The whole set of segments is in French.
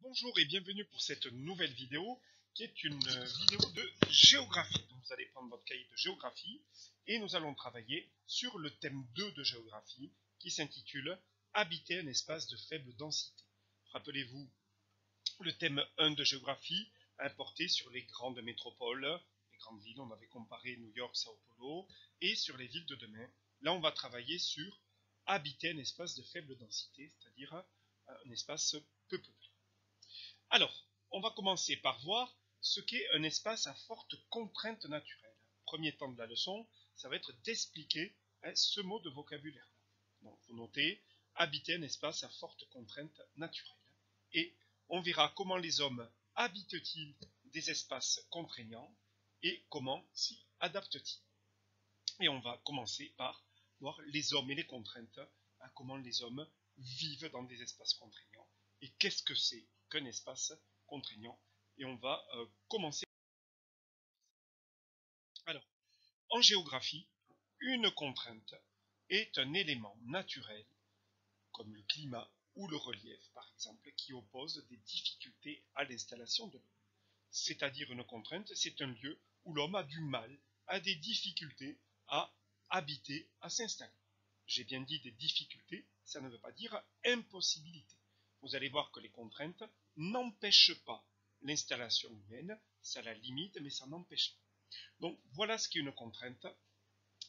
Bonjour et bienvenue pour cette nouvelle vidéo qui est une vidéo de géographie. Donc vous allez prendre votre cahier de géographie et nous allons travailler sur le thème 2 de géographie qui s'intitule Habiter un espace de faible densité. Rappelez-vous, le thème 1 de géographie a porté sur les grandes métropoles, les grandes villes, on avait comparé New York, Sao Paulo, et sur les villes de demain. Là on va travailler sur habiter un espace de faible densité, c'est-à-dire un espace peu peuplé. Alors, on va commencer par voir ce qu'est un espace à forte contrainte naturelle. Premier temps de la leçon, ça va être d'expliquer ce mot de vocabulaire. Donc, vous notez, habiter un espace à forte contrainte naturelle. Et on verra comment les hommes habitent-ils des espaces contraignants et comment s'y adaptent-ils. Et on va commencer par voir les hommes et les contraintes, comment les hommes vivent dans des espaces contraignants et qu'est-ce que c'est qu'un espace contraignant. Et on va commencer. Alors, en géographie, une contrainte est un élément naturel, comme le climat ou le relief par exemple, qui oppose des difficultés à l'installation de l'homme. C'est-à-dire une contrainte, c'est un lieu où l'homme a du mal, a des difficultés à habiter, à s'installer. J'ai bien dit des difficultés, ça ne veut pas dire impossibilité. Vous allez voir que les contraintes n'empêchent pas l'installation humaine, ça la limite, mais ça n'empêche pas. Donc voilà ce qu'est une contrainte.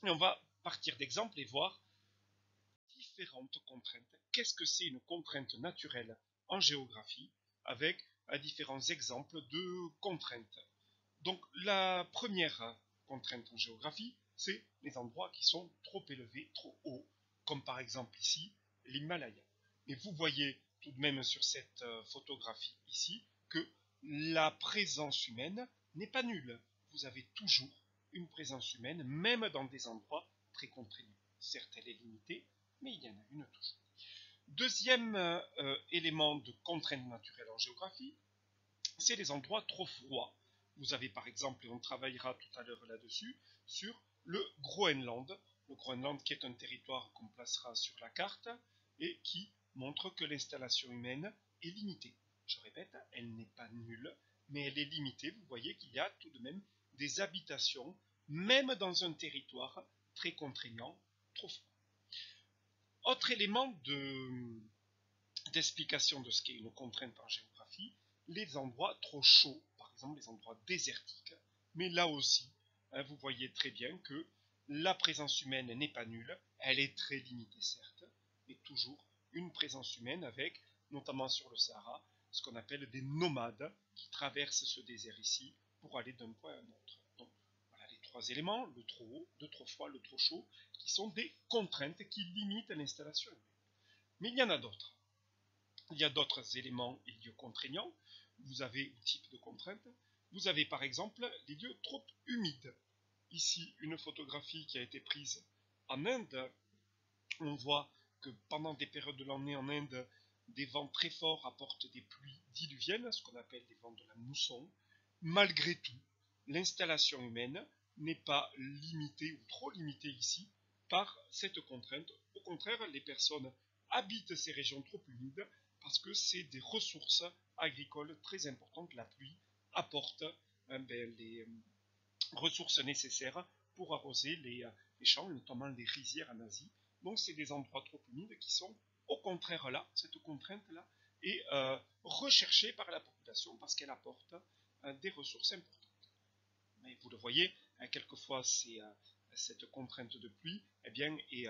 Et on va partir d'exemples et voir différentes contraintes. Qu'est-ce que c'est une contrainte naturelle en géographie avec différents exemples de contraintes. Donc la première contrainte en géographie, c'est les endroits qui sont trop élevés, trop hauts, comme par exemple ici l'Himalaya. Mais vous voyez tout de même sur cette photographie ici que la présence humaine n'est pas nulle. Vous avez toujours une présence humaine, même dans des endroits très contraignants. Certes, elle est limitée, mais il y en a une toujours. Deuxième élément de contrainte naturelle en géographie, c'est les endroits trop froids. Vous avez par exemple, et on travaillera tout à l'heure là-dessus, sur le Groenland. Le Groenland qui est un territoire qu'on placera sur la carte et qui montre que l'installation humaine est limitée. Je répète, elle n'est pas nulle, mais elle est limitée. Vous voyez qu'il y a tout de même des habitations, même dans un territoire très contraignant, trop froid. Autre élément d'explication de ce qu'est une contrainte en géographie, les endroits trop chauds, par exemple les endroits désertiques. Mais là aussi, vous voyez très bien que la présence humaine n'est pas nulle, elle est très limitée certes, mais toujours une présence humaine avec, notamment sur le Sahara, ce qu'on appelle des nomades qui traversent ce désert ici pour aller d'un point à un autre. Donc voilà les trois éléments, le trop haut, le trop froid, le trop chaud, qui sont des contraintes qui limitent l'installation humaine. Mais il y en a d'autres. Il y a d'autres éléments et lieux contraignants. Vous avez un type de contrainte. Vous avez par exemple les lieux trop humides. Ici, une photographie qui a été prise en Inde. On voit que pendant des périodes de l'année en Inde, des vents très forts apportent des pluies diluviennes, ce qu'on appelle des vents de la mousson. Malgré tout, l'installation humaine n'est pas limitée ou trop limitée ici par cette contrainte. Au contraire, les personnes habitent ces régions trop humides parce que c'est des ressources agricoles très importantes. La pluie apporte les ressources nécessaires pour arroser les champs, notamment les rizières en Asie. Donc c'est des endroits trop humides qui sont au contraire là, cette contrainte-là, est recherchée par la population parce qu'elle apporte des ressources importantes. Mais vous le voyez, quelquefois cette contrainte de pluie est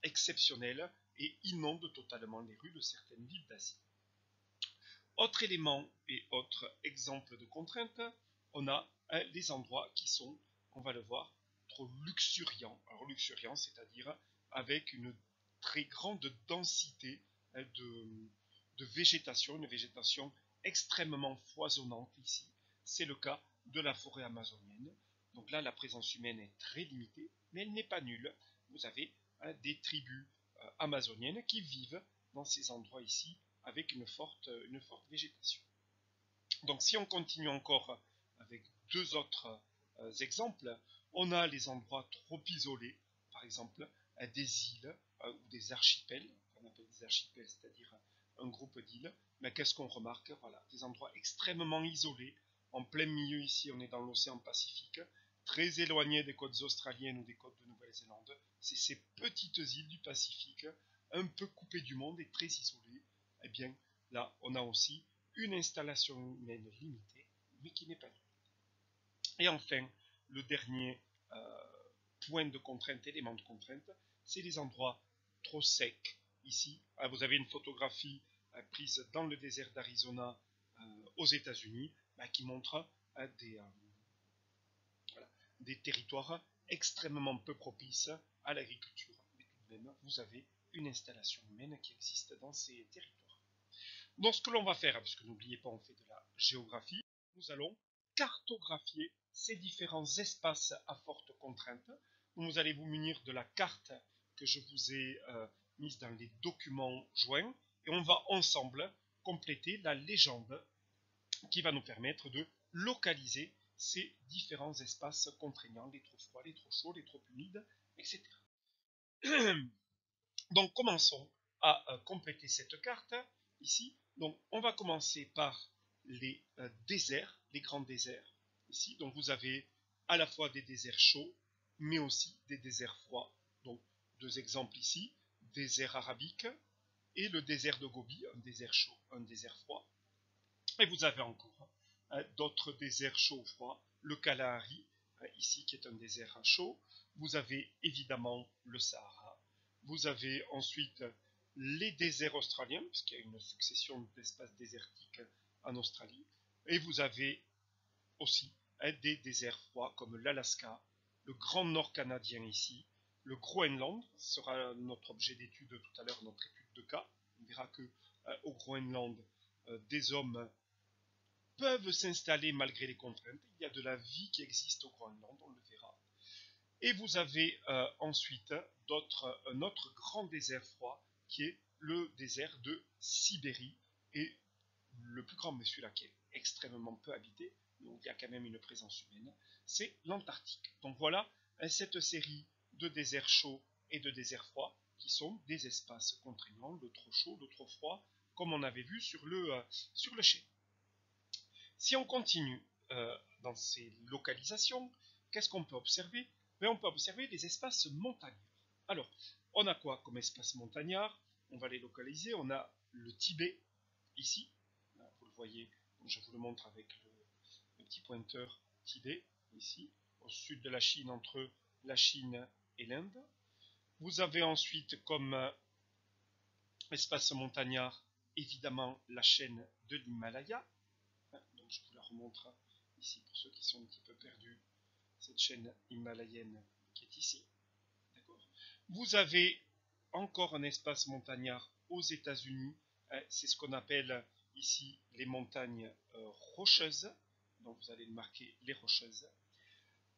exceptionnelle et inonde totalement les rues de certaines villes d'Asie. Autre élément et autre exemple de contrainte, on a les endroits qui sont, on va le voir, trop luxuriants. Alors luxuriants, c'est-à-dire avec une très grande densité de végétation, une végétation extrêmement foisonnante ici. C'est le cas de la forêt amazonienne. Donc là, la présence humaine est très limitée, mais elle n'est pas nulle. Vous avez des tribus amazoniennes qui vivent dans ces endroits ici, avec une forte végétation. Donc si on continue encore avec deux autres exemples, on a les endroits trop isolés, par exemple des îles ou des archipels, qu'on appelle des archipels, c'est-à-dire un groupe d'îles, mais qu'est-ce qu'on remarque? Voilà, des endroits extrêmement isolés. En plein milieu ici, on est dans l'océan Pacifique, très éloigné des côtes australiennes ou des côtes de Nouvelle-Zélande. C'est ces petites îles du Pacifique, un peu coupées du monde et très isolées. Eh bien, là, on a aussi une installation humaine limitée, mais qui n'est pas nulle. Et enfin, le dernier point de contrainte, élément de contrainte, c'est les endroits trop secs. Ici, vous avez une photographie prise dans le désert d'Arizona aux États-Unis qui montre des territoires extrêmement peu propices à l'agriculture. Mais tout de même, vous avez une installation humaine qui existe dans ces territoires. Donc ce que l'on va faire, parce que n'oubliez pas, on fait de la géographie, nous allons cartographier ces différents espaces à forte contrainte. Vous allez vous munir de la carte que je vous ai mise dans les documents joints et on va ensemble compléter la légende qui va nous permettre de localiser ces différents espaces contraignants, les trop froids, les trop chauds, les trop humides, etc. Donc commençons à compléter cette carte ici. Donc on va commencer par les déserts, les grands déserts ici. Donc vous avez à la fois des déserts chauds, mais aussi des déserts froids. Donc deux exemples ici, désert arabique et le désert de Gobi, un désert chaud, un désert froid. Et vous avez encore d'autres déserts chauds ou froids, le Kalahari ici qui est un désert chaud. Vous avez évidemment le Sahara. Vous avez ensuite les déserts australiens, puisqu'il y a une succession d'espaces désertiques en Australie. Et vous avez aussi des déserts froids comme l'Alaska, le Grand Nord canadien ici, le Groenland sera notre objet d'étude tout à l'heure, notre étude de cas. On verra que au Groenland, des hommes peuvent s'installer malgré les contraintes. Il y a de la vie qui existe au Groenland, on le verra. Et vous avez ensuite un autre grand désert froid qui est le désert de Sibérie. Et le plus grand, mais celui-là qui est extrêmement peu habité, donc il y a quand même une présence humaine, c'est l'Antarctique. Donc voilà cette série de déserts chauds et de déserts froids qui sont des espaces contraignants, le trop chaud, le trop froid, comme on avait vu sur le schéma. Si on continue dans ces localisations, qu'est-ce qu'on peut observer? On peut observer les espaces montagnards. Alors, on a quoi comme espace montagnard? On va les localiser. On a le Tibet, ici. Vous le voyez, je vous le montre avec le petit pointeur Tibet, ici, au sud de la Chine, entre la Chine et l'Inde. Vous avez ensuite comme espace montagnard, évidemment, la chaîne de l'Himalaya. Donc je vous la remontre ici pour ceux qui sont un petit peu perdus, cette chaîne himalayenne qui est ici. Vous avez encore un espace montagnard aux États-Unis, c'est ce qu'on appelle ici les montagnes rocheuses, donc vous allez le marquer les rocheuses.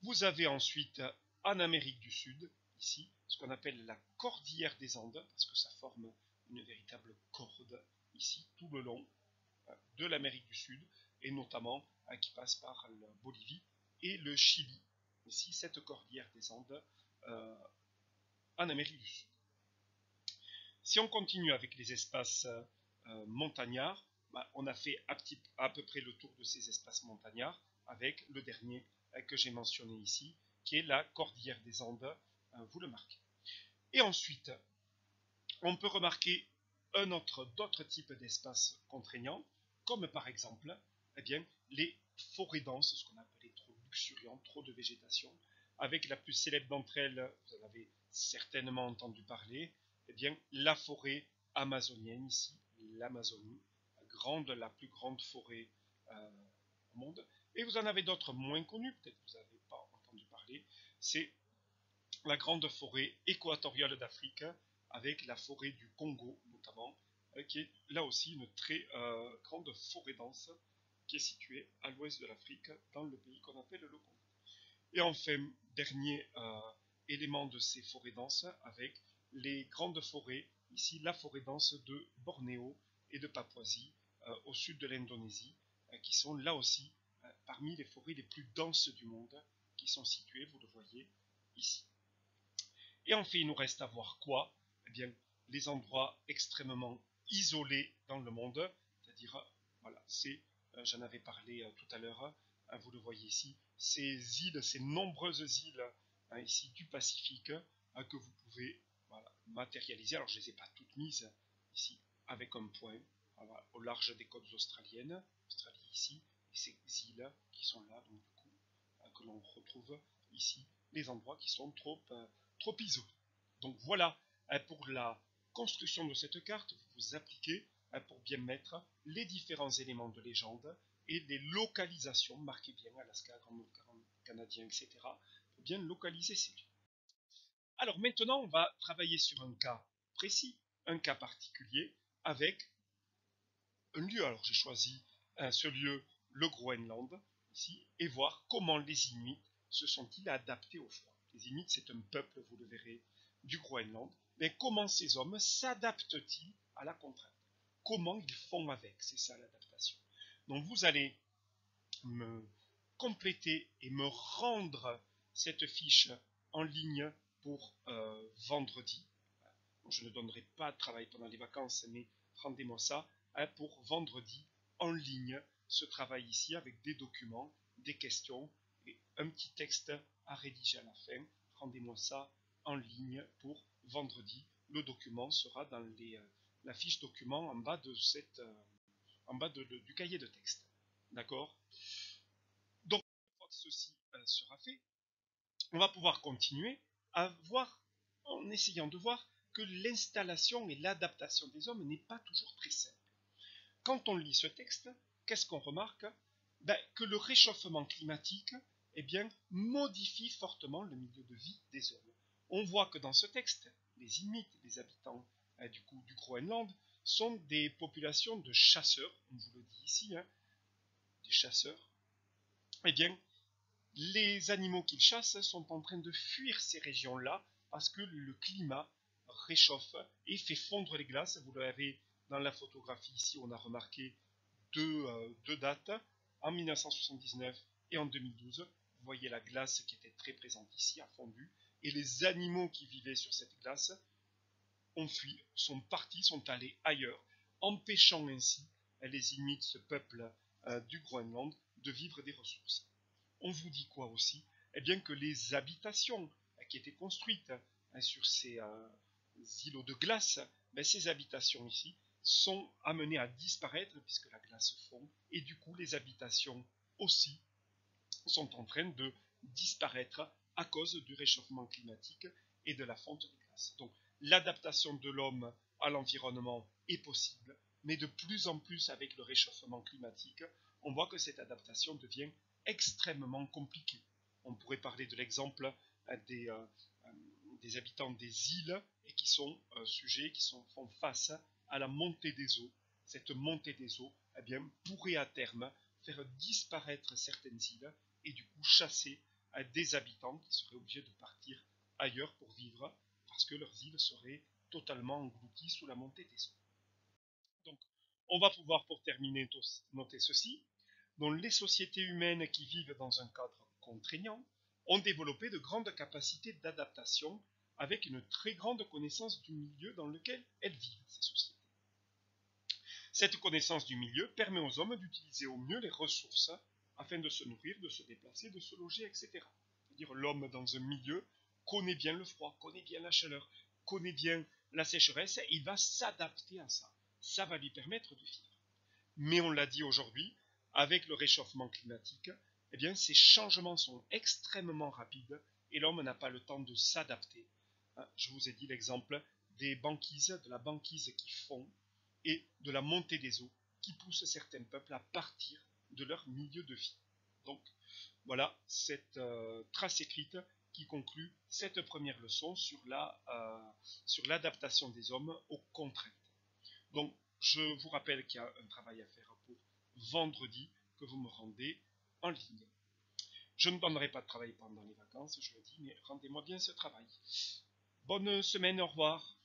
Vous avez ensuite en Amérique du Sud, ici, ce qu'on appelle la cordillère des Andes, parce que ça forme une véritable corde ici tout le long de l'Amérique du Sud, et notamment qui passe par la Bolivie et le Chili. Ici, cette cordillère des Andes en Amérique du Sud. Si on continue avec les espaces montagnards, on a fait à peu près le tour de ces espaces montagnards avec le dernier que j'ai mentionné ici, qui est la cordillère des Andes, vous le marquez. Et ensuite, on peut remarquer d'autres types d'espaces contraignants, comme par exemple les forêts denses, ce qu'on appelle trop luxuriantes, trop de végétation, avec la plus célèbre d'entre elles, vous en avez certainement entendu parler, la forêt amazonienne ici, l'Amazonie, la plus grande forêt au monde. Et vous en avez d'autres moins connues, peut-être que vous n'avez pas entendu parler, c'est la grande forêt équatoriale d'Afrique, avec la forêt du Congo notamment, qui est là aussi une très grande forêt dense qui est située à l'ouest de l'Afrique, dans le pays qu'on appelle le Congo. Et enfin, dernier élément de ces forêts denses, avec les grandes forêts, ici la forêt dense de Bornéo et de Papouasie, au sud de l'Indonésie, qui sont là aussi parmi les forêts les plus denses du monde, qui sont situées, vous le voyez, ici. Et enfin, il nous reste à voir quoi? Les endroits extrêmement isolées dans le monde, c'est-à-dire, voilà, j'en avais parlé tout à l'heure, vous le voyez ici, ces îles, ces nombreuses îles ici du Pacifique que vous pouvez voilà, matérialiser. Alors je ne les ai pas toutes mises ici avec un point voilà, au large des côtes australiennes, Australie ici, et ces îles qui sont là, donc du coup, que l'on retrouve ici, les endroits qui sont trop isolés. Donc voilà pour la construction de cette carte, vous vous appliquez pour bien mettre les différents éléments de légende et les localisations, marquez bien Alaska, Canadien, etc., pour bien localiser ces lieux. Alors maintenant, on va travailler sur un cas précis, un cas particulier, avec un lieu. Alors j'ai choisi ce lieu, le Groenland, ici, et voir comment les Inuits se sont-ils adaptés au froid. Les Inuits, c'est un peuple, vous le verrez, du Groenland. Mais comment ces hommes s'adaptent-ils à la contrainte? Comment ils font avec? C'est ça l'adaptation. Donc vous allez me compléter et me rendre cette fiche en ligne pour vendredi. Je ne donnerai pas de travail pendant les vacances, mais rendez-moi ça pour vendredi en ligne, ce travail ici avec des documents, des questions et un petit texte à rédiger à la fin. Rendez-moi ça en ligne pour vendredi. Le document sera dans la fiche document en bas de du cahier de texte. D'accord? Donc, une fois que ceci sera fait, on va pouvoir continuer à voir, en essayant de voir que l'installation et l'adaptation des hommes n'est pas toujours très simple. Quand on lit ce texte, qu'est-ce qu'on remarque? Que le réchauffement climatique modifie fortement le milieu de vie des hommes. On voit que dans ce texte, les Inuits, les habitants du Groenland, sont des populations de chasseurs, on vous le dit ici, des chasseurs. Eh bien, les animaux qu'ils chassent sont en train de fuir ces régions-là parce que le climat réchauffe et fait fondre les glaces. Vous l'avez dans la photographie ici, on a remarqué deux dates, en 1979 et en 2012. Vous voyez la glace qui était très présente ici, a fondu, et les animaux qui vivaient sur cette glace ont fui, sont partis, sont allés ailleurs, empêchant ainsi les Inuits, ce peuple du Groenland, de vivre des ressources. On vous dit quoi aussi? Eh bien que les habitations qui étaient construites sur ces îlots de glace, ces habitations ici sont amenées à disparaître puisque la glace fond, et du coup les habitations aussi sont en train de disparaître à cause du réchauffement climatique et de la fonte des glaces. Donc l'adaptation de l'homme à l'environnement est possible, mais de plus en plus avec le réchauffement climatique, on voit que cette adaptation devient extrêmement compliquée. On pourrait parler de l'exemple des habitants des îles et qui sont sujets, font face à la montée des eaux. Cette montée des eaux pourrait à terme faire disparaître certaines îles et du coup chasser des habitants qui seraient obligés de partir ailleurs pour vivre parce que leurs îles seraient totalement englouties sous la montée des eaux. Donc, on va pouvoir pour terminer noter ceci. Donc, les sociétés humaines qui vivent dans un cadre contraignant ont développé de grandes capacités d'adaptation avec une très grande connaissance du milieu dans lequel elles vivent, ces sociétés. Cette connaissance du milieu permet aux hommes d'utiliser au mieux les ressources afin de se nourrir, de se déplacer, de se loger, etc. C'est-à-dire l'homme dans un milieu connaît bien le froid, connaît bien la chaleur, connaît bien la sécheresse, et il va s'adapter à ça. Ça va lui permettre de vivre. Mais on l'a dit aujourd'hui, avec le réchauffement climatique, ces changements sont extrêmement rapides et l'homme n'a pas le temps de s'adapter. Je vous ai dit l'exemple des banquises, de la banquise qui fond et de la montée des eaux qui pousse certains peuples à partir de leur milieu de vie. Donc voilà cette trace écrite qui conclut cette première leçon sur l'adaptation des hommes aux contraintes. Donc je vous rappelle qu'il y a un travail à faire pour vendredi que vous me rendez en ligne. Je ne donnerai pas de travail pendant les vacances, je le dis, mais rendez-moi bien ce travail. Bonne semaine, au revoir.